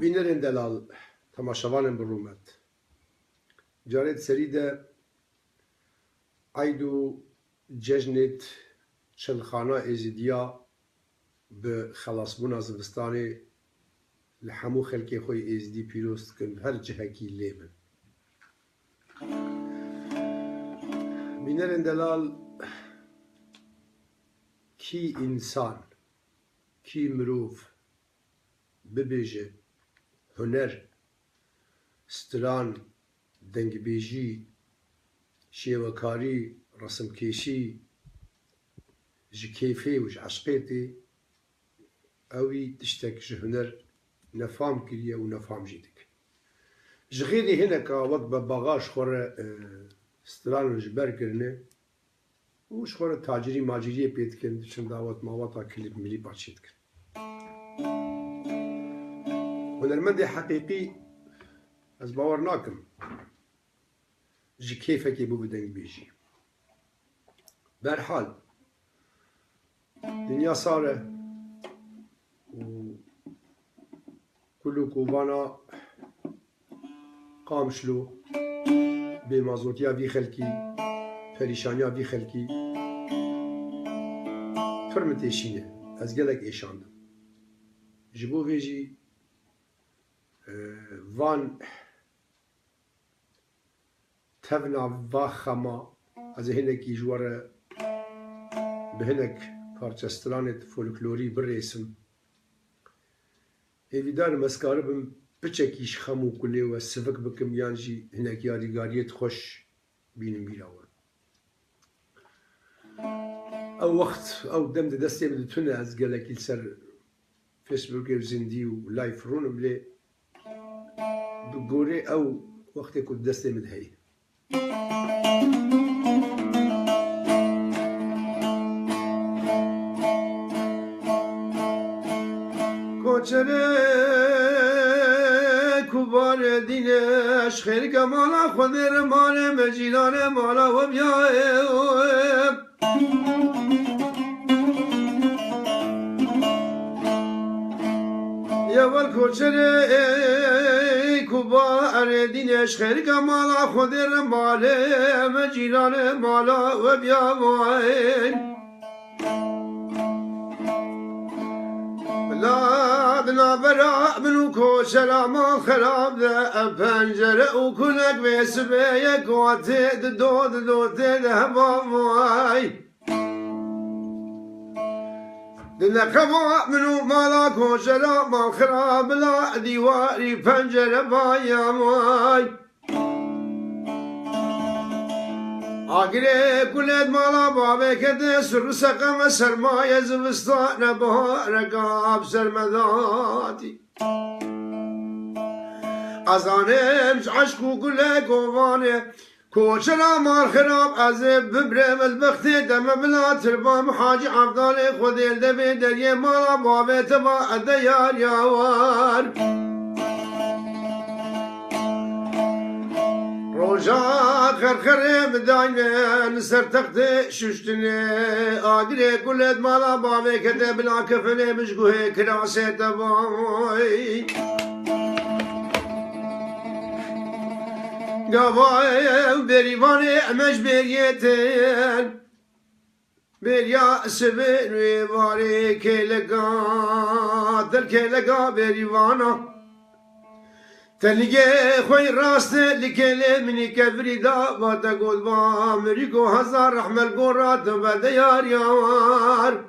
بینرین دلال تماشاوانم برومت جارت سریده عیدو ججنت چلخانه ازیدیا به خلاصبونا زوستانی لحمو خلقی خوی ازدی پیروست کن هر جهکی لیبن بینرین دلال کی انسان کی مروف ببیجه هنر ستران دنگبیجی شیوکاری رسمکشی جکیفی و عشقیتی اوی تشتک جهنر نفهم کریه و نفهم جیدک جغیری هنه که وقت بباغاش خوره ستران جبر کرنه وش خوره تاجری ماجریه پید کن چند داوت ماواتا کلیب ملی پاچید کن هنرمند حقیقی از باور ناکم جی کیفکی بو بدنگ بیجی برحال دنیا ساره و کلو کوبانا قامشلو بمازوتیا وی خلکی پریشانیا وی خلکی فرمت ایشینه از گلک ایشاندم جبو ویجی وان تبنا واخما از هنکی جواره به هنک پارچسترانت فولکلوری برسم ایویدار مسکاره بم بچکیش خمو کلی و سفک بکم یانجی هنک یادگاریت خوش بینم بیراون او وقت او دم دستی بدتونه از گلکی سر فیسبوک و زندی و لایف رونم لی بگوره او وقتی که دستی مدهی کوچره کوبار دینش خیر کمالا خود رمان مجیدان مالا و بیای یول کوچره کوبار دینش خیر کمالا خود رمان مجیدان مالا و بیای لا برا منو کوچلا ما خراب ده پنجره و کنک بسبه یک وقت دو ده هوای دنکما منو مالا کوچلا ما خراب لا دیواری پنجره بایامای آگره کلید مالا بابه کده سر سقم سرمایه زمستان بهار قاب سرمداتی از آنم عشق و گله گوانه کوچلا مال خراب از ببرم البخت دم بلا تربام حاج عبدال خود الدبی دریه مالا بابه تبا ادیار یاوار روجا خرخره بداینه سر تخت ششتنه آگره کلت مالا بابه کده بلا کفنه مشگوه کراسه تبای گواه بریوانه امش بریتن بریا سبر واره کلگا در کلگا بریوانا تلیگه خوی راست لکله منی کبری دا و تا گل با امریکو هزار رحمل گورات و دیار یار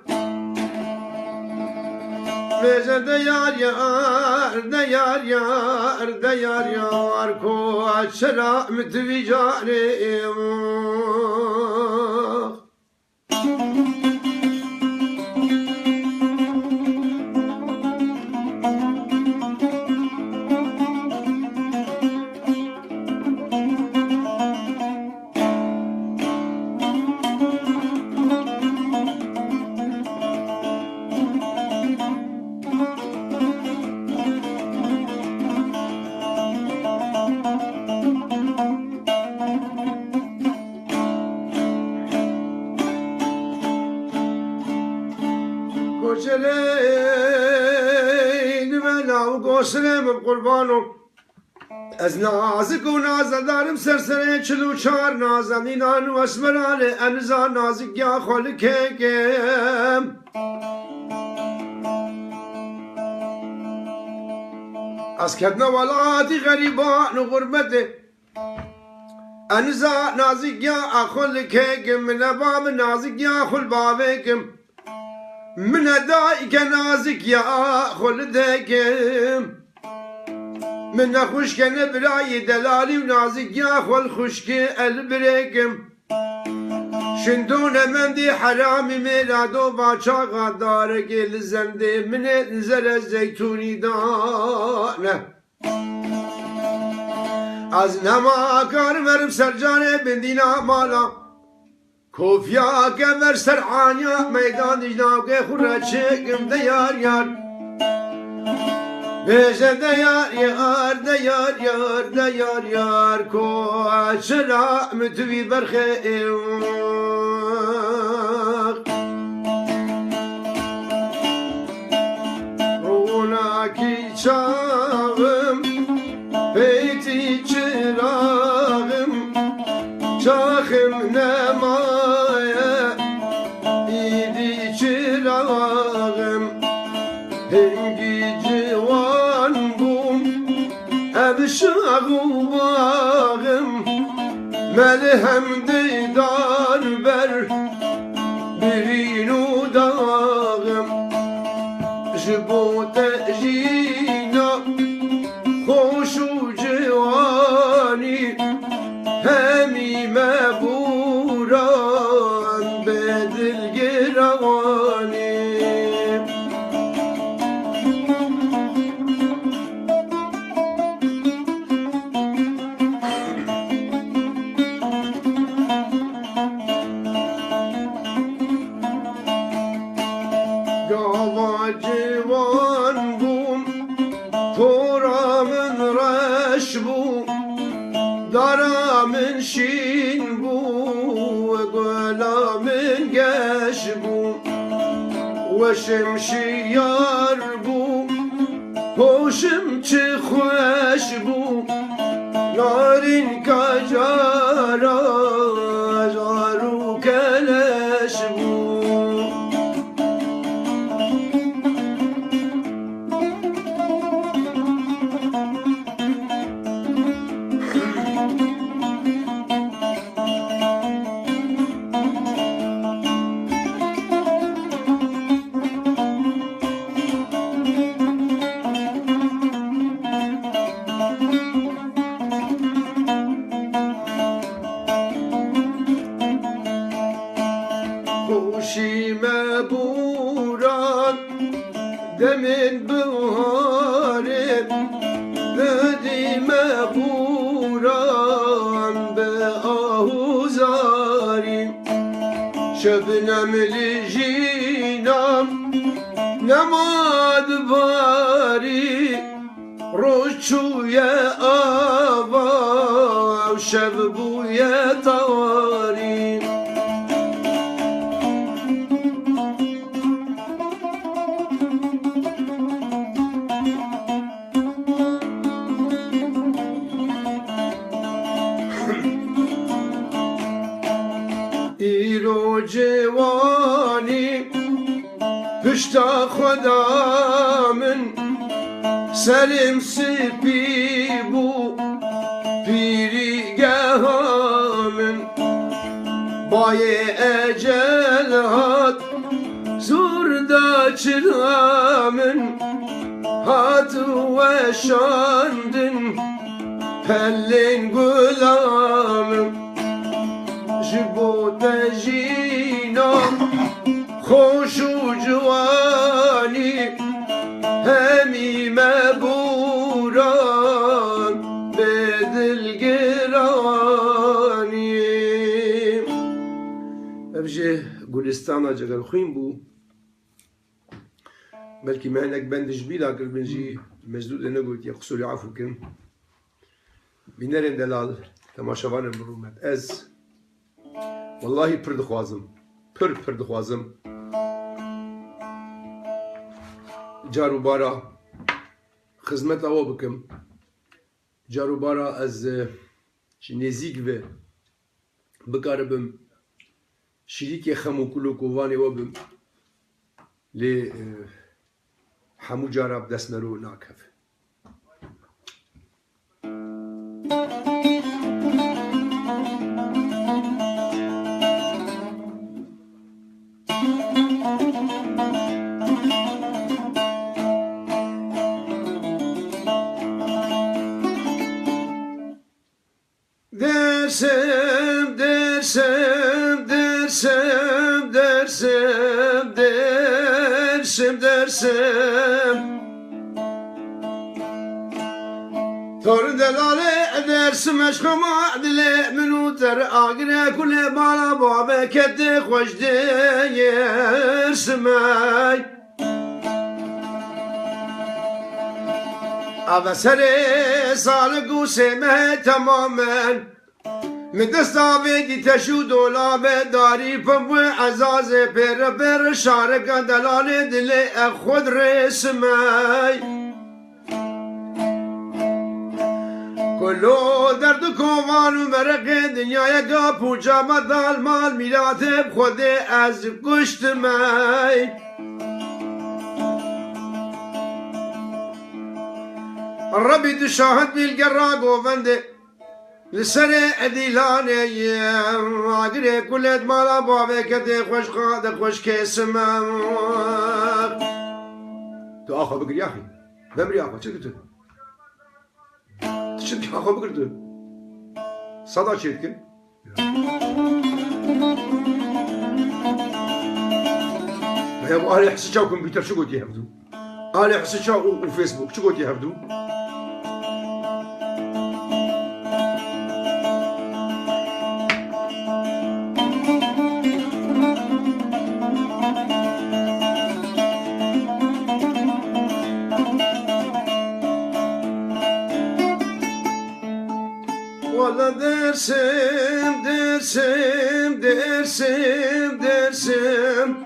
بیزه دیار یار دیار یار دیار یار کو چرا متوی جاره و گوسرم قربانو از نازک و نازدارم سرسره 44 نازنینان و اسمران انزا نازک یا خلکم از کدن ولاتی غریبان و غربت انزا نازک یا خلکم من باب نازک یا خل بابکم من دایک نازک یا خلدکم من خوشك نبراي دلالي ونازك يا خو الخشك البريكم شندون مندي حرامي ميلادو باچا غدارك الزندي من نزل الزيتوني دانه از نما کار مرم سرجانه بندینا مالا کوفیا کمر سرحانیا میدان جناب که خورا چکم دیار یار بیشه دیار یار دیار یار دیار یار کوچرا متوی برخه روناکی چاغم بیتی چراغم چاخم نمایه ایدی چراغم هنگی جوان بوم ابشاغو باغم ملهم دیدار بر برینو داغم جبو تأجینا خوش و جوانی همی مبوران به دلگرانی گاوا جوان بوم تورامن رش بوم دارامن شین بو گلامن گش بو و شمشیار بو پوشم چه خوش بو نارین کجارا جارو کلش بو خوشی مبوران دمن بهاره بدی مبوران به آهوزاری شبنم لجینم نماد باری روچوی آوا و شب بوی تاری ایرو جوانی پشتا خدا من سلم سپی بو پیری گهامن بای اجل هات زوردا چرامن هات و شاندن پلن گلامن جبو تجینا خوش و جوانی همی مبوران به دلگرانی ابجه گلستانا جگر خویم بو بلکی معنک بندش بیلا کر بنجی مجدود نگوت یا قصولی عفو کن بینرین دلال تماشاوان برومت از والله پر دخوازم پر دخوازم جارو بارا خزمەت ئەوە بکەم جاروبارە ئەس نێزیک بێ بکارە بم شیریکێ خەم و کول و کۆڤانێوە بم لێ هەموو جارە دەستمەرۆ ناکەف Dersem, dersem, dersem, dersem, dersem, dersem Torun delale dersim eşkama dile minuter agre kule bala babe kette hoş deyersmey Avesere sağlık useme tamamen مدستاوی تشو دولاب داری پم عزاز پر پر شارک دلال دل خود رسمی کلو درد کوان و مرق دنیای گا پوچا مدال مال میرات خود از گشت می ربی دشاهد بیلگرا گوونده لسنة أديلاني عقري كلت مالا بابي كدي خوش قادة خوش كيسما تو آخا بقر يا أخي بمري آخا چه قلتو تشد آخا بقردو صدا چه يتكن يا أبو آلي حسي چاو كمبيوتر شو قلت يهبدو آلي حسي چاو وفيسبوك شو قلت يهبدو Valla dersim, dersim, dersim, dersim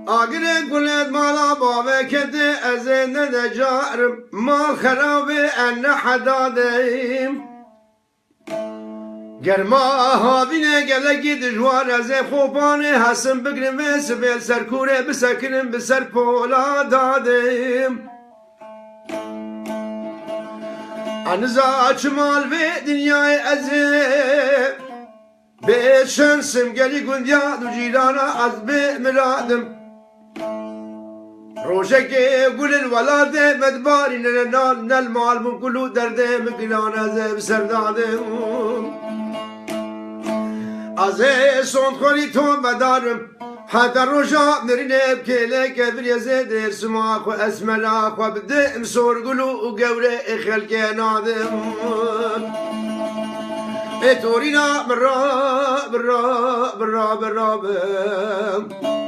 Agire kulet mala bave kedi ezende de carım Mal kharabi enne hadadeyim Germa havine gele gidijwar eze khopane hasım bigrim ve sibel serkure bisekirim biser pola dadeyim Anıza açmal ve dünyayı ezip Be şansım geli gündya du cirana az be miradım Roşeke gülün velade medbari nel mal mun kulu derde mıkılan azeb serdadım Azze son khori ton bedarım حتى الرجاء مرنا بكيلك بريزة درسم أخو أسمنا أخو بدأ مسور قلو وقورة خلق نادم اتورينا برا برا برا برا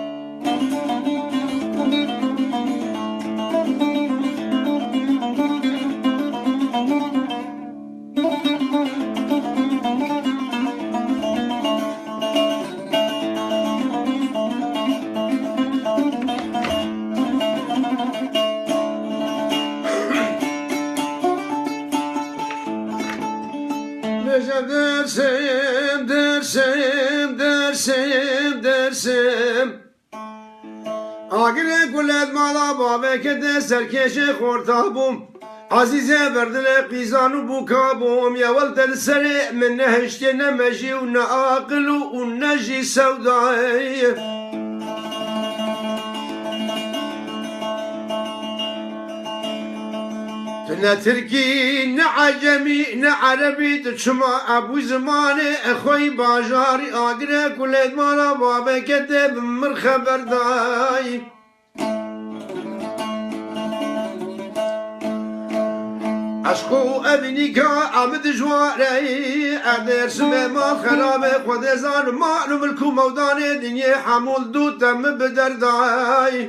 Dersim, dersim, dersim, dersim Agire kulet mala babe kede serkeşe kortabum Azize verdile qizanu bu kabum Yevel terseri min nehişte ne meji u ne aqilu u neji sevdai Ne Türkî ne Acemî ne Erebî tu çima ebû zimanê exweyî bajarî agire kulet mala babeke te bi mir xeberdayî Eşq û evînîka em dijware dersimê mal xerabe xwedê zanim mal û milk û mewdanê dinyê hemûl dû te min bi derdayî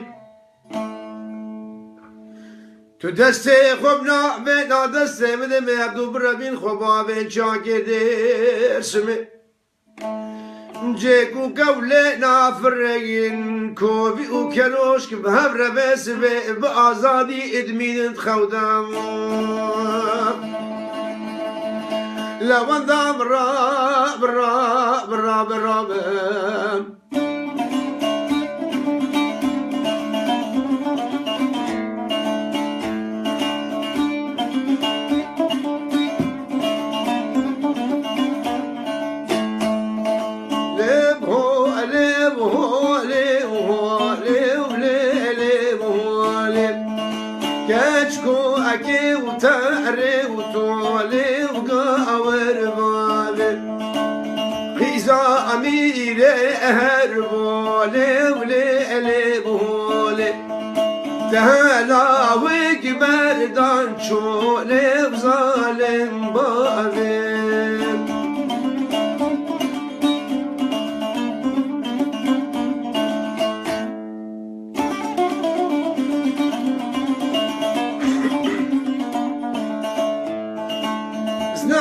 تو دسته خوب نا به نا دسته بده می عبدو بربین خوبا به چاک درسمه جيكو قولي نافرين كوبي وكروشك بهبرة بس بأزادي إدمين تخودام لو اندام راب راب راب راب كاتشكو أكي وتعري وطولي وقاور بالي خيزا أميري أهربولي وليلي بولي تهلا وكبر دانشولي وظالم بابي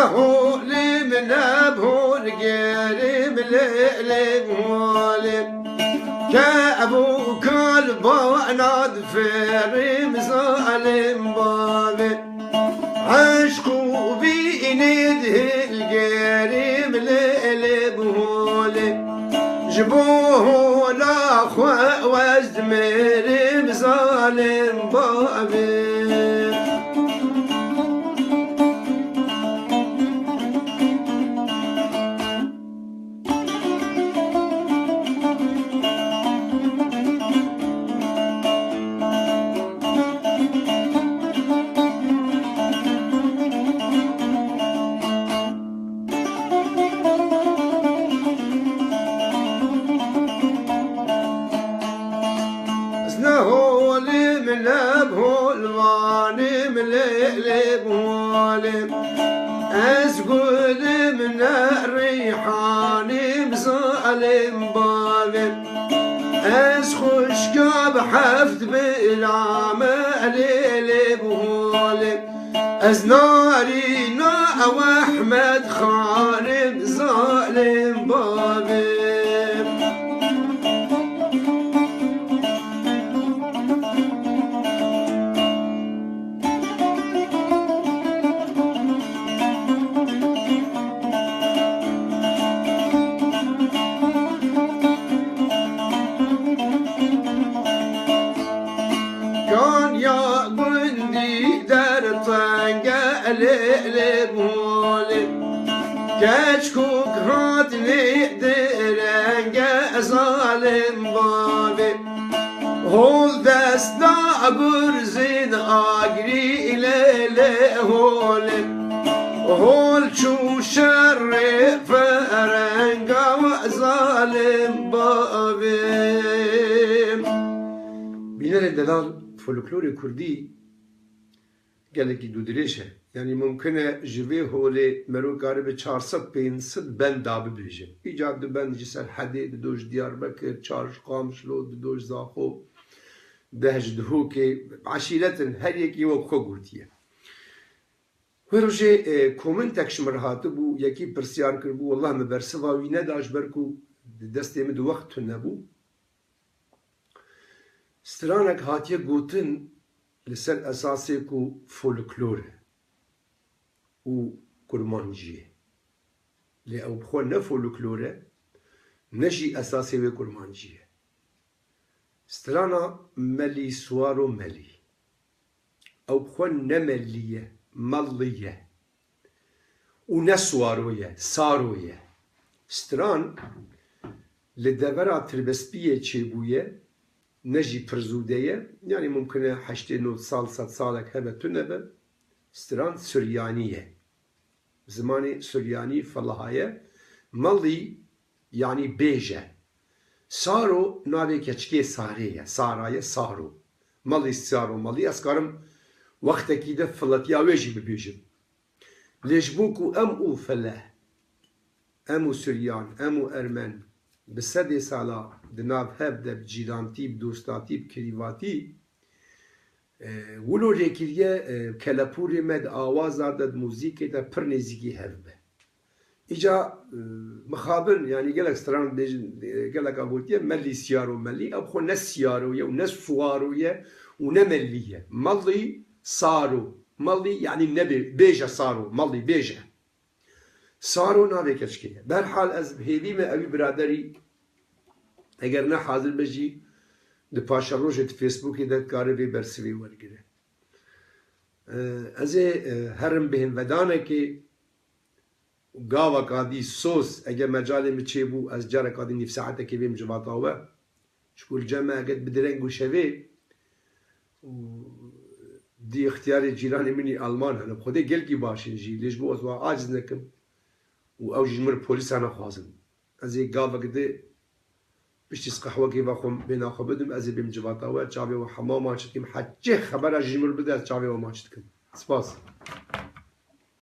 هولي من أبهول قريب ليلي مولي كأبو كلبا ناد فيري مظالم بابي عشقو بينيده القريب ليلي مولي جبوه لاخوة وزد ميري مظالم بابي هولي من أبهول واني من ليلي بولي أسقل من الريحاني مظالم بابي أسخش قاب حفظ بالعمى ليلي بولي أزناري نا وأحمد خان ظالم بابي كان يا بندي در طنقة ليلي بولي كشكوك هاتني درنقة ظالم بابي هول دستا برزين آقري ليلي هولي هول شو شر فرنقة ظالم بابي بينا دلال فولکلور کردی گلکی دو دریشه یعنی ممکنه جوی هولی مرو کاری به 400-500 بند دابه بیشه ایجاد دو بند جسر حده دوش دیاربکر چارش قامشلو دوش زاخو دهج دهو که عشیرتن هر یکی و خو گوتیه و روشه کومنتک شمرهاته بو یکی پرسیار کر بو والله مبرسواوی نداش برکو دستیم دو وقت نبو سترانك هاتيه قوتن لسر اساسيكو فولكلور و كرمانجيه لي او بخو نه فولكلور نجي اساسي و كرمانجيه سترانا ملي سوارو ملي او بخو نمليه مليه و نسوارويه سارويه ستران لدبرا تربسبيه چيبويه نجي برزودية يعني ممكن 8 سال 100 سالك هبه تنبه ستران سريانية زماني سرياني فالهاية مالي يعني بيجة سارو نابي كچكي سارية ساراية سارو مالي سارو مالي اسكارم وقت كده فلاتيا ويجي ببيجم ليش بوكو ام او فله امو سريان امو ارمن بسدي سالا دناب هبدا بجيرانتي بدوستاتي بكريواتي ولو ريكيريه كلاپوري مد آواز داد موزيك دا پر نزيكي هبه إجا مخابن يعني قالك ستران قالك أقولتيه ملي سيارو ملي أبخو نس سياروية ونس سواروية ونملية ملي صارو ملي يعني نبي بيجا صارو ملي بيجا صارو نابي كشكية بهالحال أز هيدي ما أبي برادري اگر نه حاضر بجی د پاشا روژه فیسبوک ده کاری وی برسوی ورگره از هرم بهن ودانه که گاوا کادی سوس اگر مجال مچه بو از جاره کادی نیف ساعته که بیم جواتاوه شکول جمع اگر بدرنگ و شوی دی اختیار جیران منی آلمان هنم خوده گل کی باشین جی لیش بو ازوا عاجز نکم و او جمر پولیس هنه خوازم از گاوا کده بشتیس قهوه کی بخوام بین آخو بدم از بیم جواتاوه چاوی و حمام آچتیم حجه خبر از جمر بده از چاوی و ماچتکم سپاس